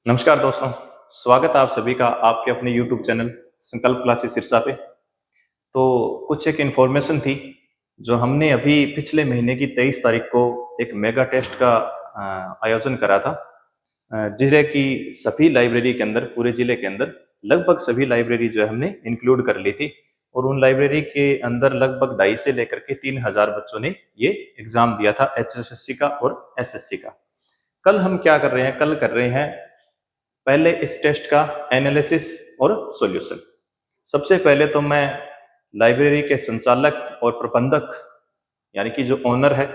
नमस्कार दोस्तों। स्वागत है आप सभी का आपके अपने YouTube चैनल संकल्प क्लासेस सिरसा पे। तो कुछ एक इन्फॉर्मेशन थी जो हमने अभी पिछले महीने की 23 तारीख को एक मेगा टेस्ट का आयोजन करा था, जिले की सभी लाइब्रेरी के अंदर, पूरे जिले के अंदर लगभग सभी लाइब्रेरी जो है हमने इंक्लूड कर ली थी। और उन लाइब्रेरी के अंदर लगभग 2.5 से लेकर के 3,000 बच्चों ने ये एग्जाम दिया था, HSSC का और SSC का। कल हम क्या कर रहे हैं? कल कर रहे हैं पहले इस टेस्ट का एनालिसिस और सॉल्यूशन। सबसे पहले तो मैं लाइब्रेरी के संचालक और प्रबंधक यानी कि जो ओनर है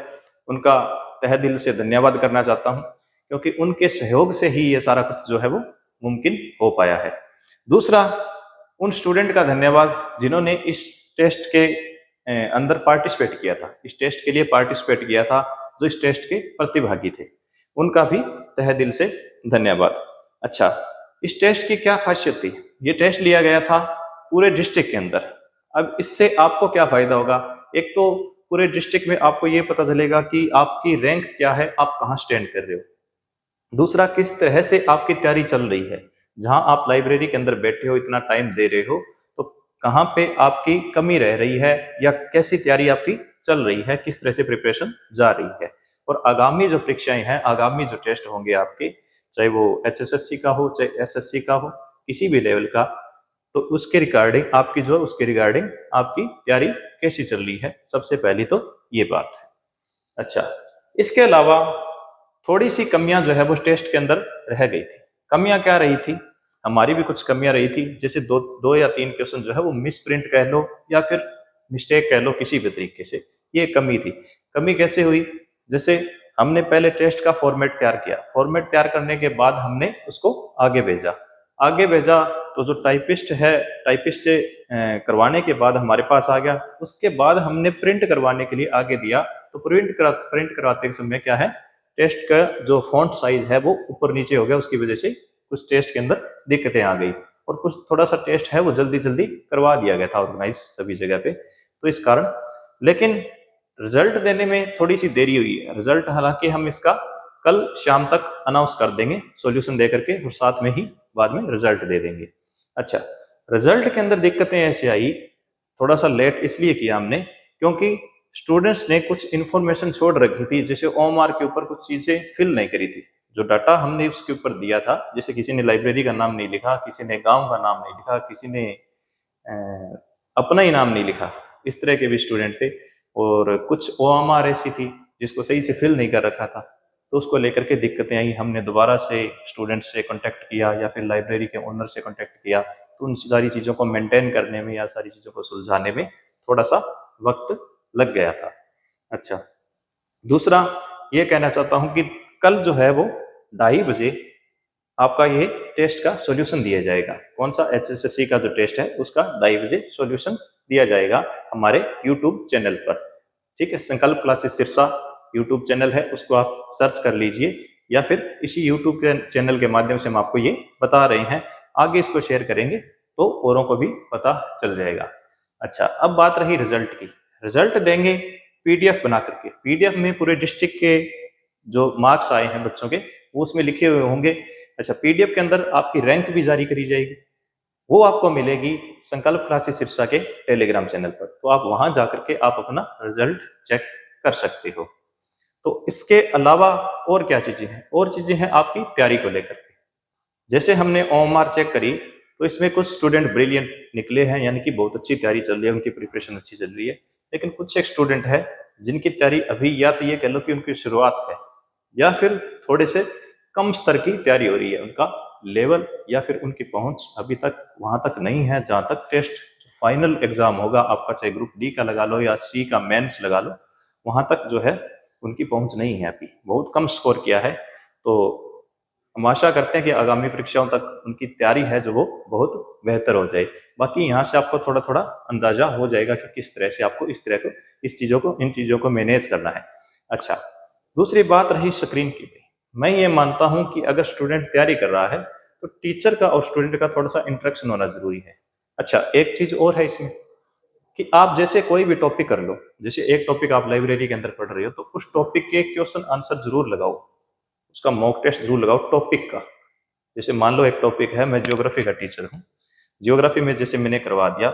उनका तहे दिल से धन्यवाद करना चाहता हूं, क्योंकि उनके सहयोग से ही ये सारा कुछ जो है वो मुमकिन हो पाया है। दूसरा, उन स्टूडेंट का धन्यवाद जिन्होंने इस टेस्ट के अंदर पार्टिसिपेट किया था, इस टेस्ट के लिए पार्टिसिपेट किया था, जो इस टेस्ट के प्रतिभागी थे, उनका भी तहे दिल से धन्यवाद। अच्छा, इस टेस्ट की क्या खासियत थी? ये टेस्ट लिया गया था पूरे डिस्ट्रिक्ट के अंदर। अब इससे आपको क्या फायदा होगा? एक तो पूरे डिस्ट्रिक्ट में आपको ये पता चलेगा कि आपकी रैंक क्या है, आप कहाँ स्टैंड कर रहे हो। दूसरा, किस तरह से आपकी तैयारी चल रही है। जहां आप लाइब्रेरी के अंदर बैठे हो, इतना टाइम दे रहे हो, तो कहाँ पे आपकी कमी रह रही है या कैसी तैयारी आपकी चल रही है, किस तरह से प्रिपरेशन जा रही है। और आगामी जो परीक्षाएं हैं, आगामी जो टेस्ट होंगे आपके, चाहे वो HSSC का हो, चाहे SSC का हो, किसी भी लेवल का, तो उसके रिगार्डिंग आपकी तैयारी कैसी चल रही है, सबसे पहली तो ये बात है। अच्छा, इसके अलावा थोड़ी सी कमियां जो है वो टेस्ट के अंदर रह गई थी। कमियां क्या रही थी? हमारी भी कुछ कमियां रही थी, जैसे दो या तीन क्वेश्चन जो है वो मिस प्रिंट कह लो या फिर मिस्टेक कह लो, किसी भी तरीके से ये कमी थी। कमी कैसे हुई? जैसे हमने पहले टेस्ट का फॉर्मेट तैयार किया, फॉर्मेट तैयार करने के बाद हमने उसको आगे भेजा तो जो टाइपिस्ट है, टाइपिस्ट से करवाने के बाद हमारे पास आ गया। उसके बाद हमने प्रिंट करवाने के लिए आगे दिया, तो प्रिंट करवाते समय क्या है, टेस्ट का जो फॉन्ट साइज है वो ऊपर नीचे हो गया, उसकी वजह से कुछ टेस्ट के अंदर दिक्कतें आ गई। और कुछ थोड़ा सा टेस्ट है वो जल्दी जल्दी करवा दिया गया था ऑर्गेनाइज सभी जगह पे, तो इस कारण। लेकिन रिजल्ट देने में थोड़ी सी देरी हुई है। रिजल्ट हालांकि हम इसका कल शाम तक अनाउंस कर देंगे सॉल्यूशन दे करके, और साथ में ही बाद में रिजल्ट दे देंगे। अच्छा, रिजल्ट के अंदर दिक्कतें ऐसे आई, थोड़ा सा लेट इसलिए किया हमने क्योंकि स्टूडेंट्स ने कुछ इन्फॉर्मेशन छोड़ रखी थी, जैसे ओएमआर के ऊपर कुछ चीजें फिल नहीं करी थी। जो डाटा हमने उसके ऊपर दिया था, जैसे किसी ने लाइब्रेरी का नाम नहीं लिखा, किसी ने गांव का नाम नहीं लिखा, किसी ने अपना ही नाम नहीं लिखा, इस तरह के भी स्टूडेंट थे। और कुछ ओएमआर ऐसी थी जिसको सही से फिल नहीं कर रखा था, तो उसको लेकर के दिक्कतें आई। हमने दोबारा से स्टूडेंट से कांटेक्ट किया या फिर लाइब्रेरी के ओनर से कांटेक्ट किया, तो उन सारी चीज़ों को मेंटेन करने में या सारी चीज़ों को सुलझाने में थोड़ा सा वक्त लग गया था। अच्छा, दूसरा ये कहना चाहता हूँ कि कल जो है वो 2:30 बजे आपका ये टेस्ट का सॉल्यूशन दिया जाएगा। कौन सा? HSSC का जो टेस्ट है उसका 2:30 बजे सॉल्यूशन दिया जाएगा हमारे यूट्यूब चैनल पर। ठीक है, संकल्प क्लासेस सिरसा यूट्यूब चैनल है, उसको आप सर्च कर लीजिए, या फिर इसी यूट्यूब के चैनल के माध्यम से हम आपको ये बता रहे हैं। आगे इसको शेयर करेंगे तो औरों को भी पता चल जाएगा। अच्छा, अब बात रही रिजल्ट की। रिजल्ट देंगे PDF बना करके। PDF में पूरे डिस्ट्रिक्ट के जो मार्क्स आए हैं बच्चों के, वो उसमें लिखे हुए होंगे। अच्छा, PDF के अंदर आपकी रैंक भी जारी करी जाएगी, वो आपको मिलेगी संकल्प क्लासेस सिरसा के टेलीग्राम चैनल पर। तो आप वहां जाकर के आप अपना रिजल्ट चेक कर सकते हो। तो इसके अलावा और क्या चीजें हैं? और चीजें हैं आपकी तैयारी को लेकर के। जैसे हमने OMR चेक करी, तो इसमें कुछ स्टूडेंट ब्रिलियंट निकले हैं, यानी कि बहुत अच्छी तैयारी चल रही है, उनकी प्रिपरेशन अच्छी चल रही है। लेकिन कुछ एक स्टूडेंट है जिनकी तैयारी अभी, या तो ये कह लो कि उनकी शुरुआत है, या फिर थोड़े से कम स्तर की तैयारी हो रही है। उनका लेवल या फिर उनकी पहुंच अभी तक वहां तक नहीं है जहां तक टेस्ट फाइनल एग्जाम होगा आपका, चाहे ग्रुप डी का लगा लो या सी का मेंस लगा लो, वहां तक जो है उनकी पहुंच नहीं है, अभी बहुत कम स्कोर किया है। तो हम आशा करते हैं कि आगामी परीक्षाओं तक उनकी तैयारी है जो वो बहुत बेहतर हो जाए। बाकी यहाँ से आपको थोड़ा थोड़ा अंदाजा हो जाएगा कि किस तरह से आपको इन चीजों को मैनेज करना है। अच्छा, दूसरी बात रही स्क्रीन की। मैं ये मानता हूं कि अगर स्टूडेंट तैयारी कर रहा है तो टीचर का और स्टूडेंट का थोड़ा सा इंटरेक्शन होना जरूरी है। अच्छा, एक चीज और है इसमें कि आप जैसे कोई भी टॉपिक कर लो, जैसे एक टॉपिक आप लाइब्रेरी के अंदर पढ़ रहे हो, तो उस टॉपिक के क्वेश्चन आंसर जरूर लगाओ, उसका मॉक टेस्ट जरूर लगाओ टॉपिक का। जैसे मान लो एक टॉपिक है, मैं ज्योग्राफी का टीचर हूँ, ज्योग्राफी में जैसे मैंने करवा दिया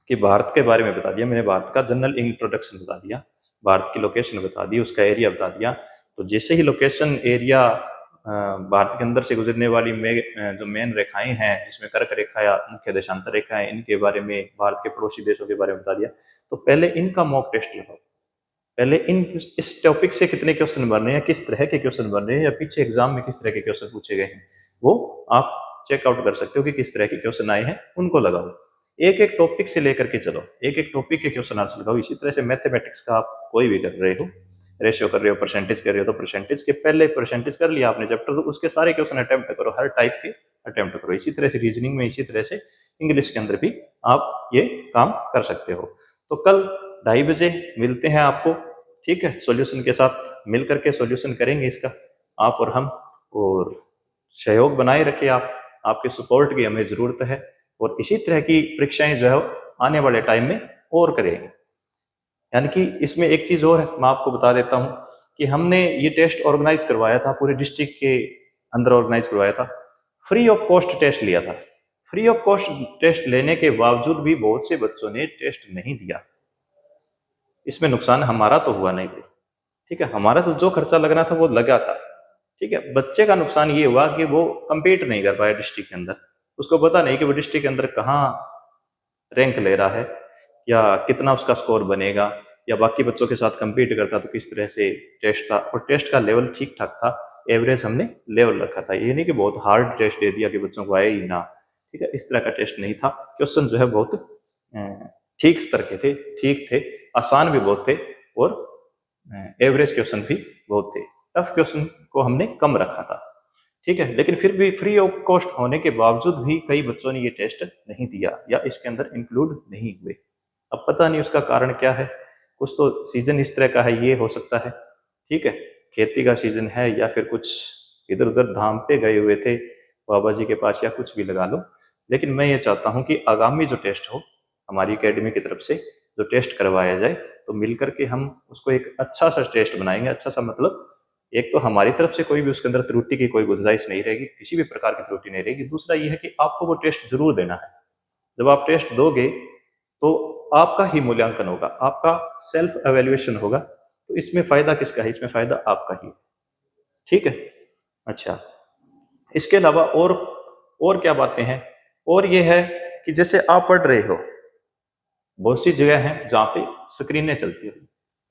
कि भारत के बारे में बता दिया, मैंने भारत का जनरल इंट्रोडक्शन बता दिया, भारत की लोकेशन बता दी, उसका एरिया बता दिया। तो जैसे ही लोकेशन एरिया, भारत के अंदर से गुजरने वाली जो मेन रेखाएं हैं, जिसमें कर्क रेखा या मुख्य देशांतर रेखाएं, इनके बारे में, भारत के पड़ोसी देशों के बारे में बता दिया, तो पहले इनका मॉक टेस्ट लगाओ। पहले इस टॉपिक से कितने क्वेश्चन बन रहे हैं, किस तरह के क्वेश्चन बन रहे हैं, या पीछे एग्जाम में किस तरह के क्वेश्चन पूछे गए हैं, वो आप चेकआउट कर सकते हो कि किस तरह के क्वेश्चन आए हैं, उनको लगाओ। एक एक टॉपिक से लेकर के चलो, एक एक टॉपिक के क्वेश्चन आंसर लगाओ। इसी तरह से मैथमेटिक्स का आप कोई भी कर रहे हो, रेशियो कर रहे हो, परसेंटेज कर रहे हो, तो परसेंटेज के पहले परसेंटेज कर लिया आपने चैप्टर, तो उसके सारे क्वेश्चन अटेम्प्ट करो, हर टाइप के अटेम्प्ट करो। इसी तरह से रीजनिंग में, इसी तरह से इंग्लिश के अंदर भी आप ये काम कर सकते हो। तो कल 2:30 बजे मिलते हैं आपको, ठीक है, सॉल्यूशन के साथ मिल करके सॉल्यूशन करेंगे इसका, आप और हम। और सहयोग बनाए रखिए आप, आपके सपोर्ट की हमें ज़रूरत है। और इसी तरह की परीक्षाएं जो है आने वाले टाइम में और करेंगे। यानी कि इसमें एक चीज़ और है, मैं आपको बता देता हूँ कि हमने ये टेस्ट ऑर्गेनाइज करवाया था, पूरे डिस्ट्रिक्ट के अंदर ऑर्गेनाइज करवाया था, फ्री ऑफ कॉस्ट टेस्ट लिया था। फ्री ऑफ कॉस्ट टेस्ट लेने के बावजूद भी बहुत से बच्चों ने टेस्ट नहीं दिया। इसमें नुकसान हमारा तो हुआ नहीं, ठीक है, हमारा तो जो खर्चा लगना था वो लगा था, ठीक है। बच्चे का नुकसान ये हुआ कि वो compete नहीं कर पाया डिस्ट्रिक्ट के अंदर, उसको पता नहीं कि वो डिस्ट्रिक्ट के अंदर कहाँ रैंक ले रहा है, या कितना उसका स्कोर बनेगा, या बाकी बच्चों के साथ compete करता तो किस तरह से टेस्ट था। और टेस्ट का लेवल ठीक ठाक था, एवरेज हमने लेवल रखा था, ये नहीं कि बहुत हार्ड टेस्ट दे दिया कि बच्चों को आए ही ना, ठीक है, इस तरह का टेस्ट नहीं था। क्वेश्चन जो है बहुत ठीक स्तर के थे, ठीक थे, आसान भी बहुत थे, और एवरेज क्वेश्चन भी बहुत थे। टफ क्वेश्चन को हमने कम रखा था, ठीक है। लेकिन फिर भी फ्री ऑफ कॉस्ट होने के बावजूद भी कई बच्चों ने ये टेस्ट नहीं दिया, या इसके अंदर इंक्लूड नहीं हुए। अब पता नहीं उसका कारण क्या है, कुछ तो सीजन इस तरह का है, ये हो सकता है, ठीक है, खेती का सीजन है, या फिर कुछ इधर उधर धाम पे गए हुए थे बाबा जी के पास, या कुछ भी लगा लो। लेकिन मैं ये चाहता हूँ कि आगामी जो टेस्ट हो हमारी एकेडमी की तरफ से, जो टेस्ट करवाया जाए, तो मिलकर के हम उसको एक अच्छा सा टेस्ट बनाएंगे। अच्छा सा मतलब, एक तो हमारी तरफ से कोई भी उसके अंदर त्रुटि की कोई गुंजाइश नहीं रहेगी, किसी भी प्रकार की त्रुटि नहीं रहेगी। दूसरा ये है कि आपको वो टेस्ट जरूर देना है। जब आप टेस्ट दोगे तो आपका ही मूल्यांकन होगा, आपका सेल्फ एवेल्युएशन होगा, तो इसमें फायदा किसका है, इसमें फायदा आपका ही, ठीक है। अच्छा, इसके अलावा और क्या बातें हैं, और ये है कि जैसे आप पढ़ रहे हो, बहुत सी जगह हैं जहाँ पे स्क्रीनें चलती है,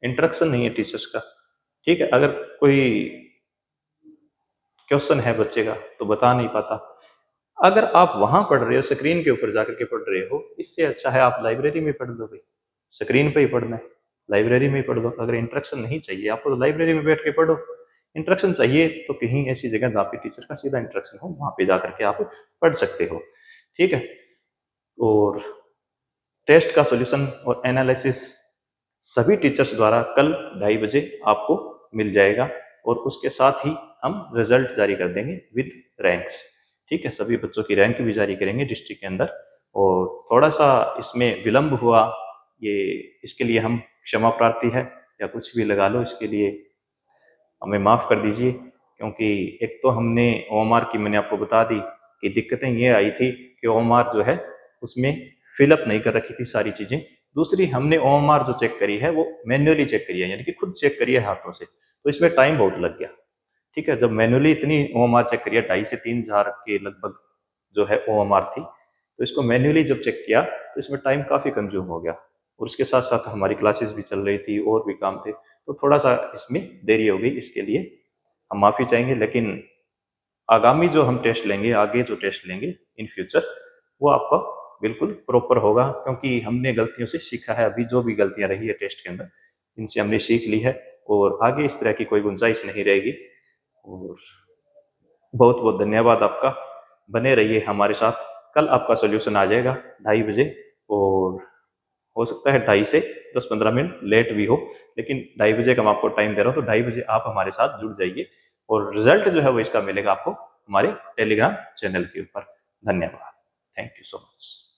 इंटरेक्शन नहीं है टीचर्स का, ठीक है। अगर कोई क्वेश्चन है बच्चे का तो बता नहीं पाता, अगर आप वहां पढ़ रहे हो, स्क्रीन के ऊपर जाकर के पढ़ रहे हो, इससे अच्छा है आप लाइब्रेरी में पढ़ लो भाई, स्क्रीन पे ही पढ़ना है, लाइब्रेरी में ही पढ़ लो। अगर इंटरेक्शन नहीं चाहिए आपको तो लाइब्रेरी में बैठ के पढ़ो, इंटरेक्शन चाहिए तो कहीं ऐसी जगह जहाँ पे टीचर का सीधा इंटरेक्शन हो, वहां पे जाकर के आप पढ़ सकते हो, ठीक है। और टेस्ट का सॉल्यूशन और एनालिसिस सभी टीचर्स द्वारा कल 2:30 बजे आपको मिल जाएगा, और उसके साथ ही हम रिजल्ट जारी कर देंगे विद रैंक्स, ठीक है। सभी बच्चों की रैंक भी जारी करेंगे डिस्ट्रिक्ट के अंदर। और थोड़ा सा इसमें विलंब हुआ, ये इसके लिए हम क्षमा प्रार्थी है, या कुछ भी लगा लो, इसके लिए हमें माफ़ कर दीजिए। क्योंकि एक तो हमने ओएमआर की, मैंने आपको बता दी कि दिक्कतें ये आई थी कि ओएमआर जो है उसमें फिलअप नहीं कर रखी थी सारी चीज़ें। दूसरी, हमने ओएमआर जो चेक करी है वो मैन्युअली चेक करी है, यानी कि खुद चेक करी है हाथों से, तो इसमें टाइम बहुत लग गया, ठीक है। जब मैन्युअली इतनी ओएमआर चेक करी है, 2,500 से 3,000 के लगभग जो है ओएमआर थी, तो इसको मैन्युअली जब चेक किया तो इसमें टाइम काफ़ी कंज्यूम हो गया, और उसके साथ साथ हमारी क्लासेस भी चल रही थी और भी काम थे, तो थोड़ा सा इसमें देरी हो गई। इसके लिए हम माफ़ी चाहेंगे। लेकिन आगामी जो हम टेस्ट लेंगे, आगे जो टेस्ट लेंगे इन फ्यूचर, वो आपका बिल्कुल प्रॉपर होगा, क्योंकि हमने गलतियों से सीखा है। अभी जो भी गलतियां रही है टेस्ट के अंदर, इनसे हमने सीख ली है, और आगे इस तरह की कोई गुंजाइश नहीं रहेगी। और बहुत बहुत धन्यवाद आपका, बने रहिए हमारे साथ। कल आपका सोल्यूशन आ जाएगा 2:30 बजे, और हो सकता है 2:30 से 10-15 मिनट लेट भी हो, लेकिन 2:30 बजे का मैं आपको टाइम दे रहा हूँ, तो 2:30 बजे आप हमारे साथ जुड़ जाइए, और रिजल्ट जो है वो इसका मिलेगा आपको हमारे टेलीग्राम चैनल के ऊपर। धन्यवाद, थैंक यू सो मच।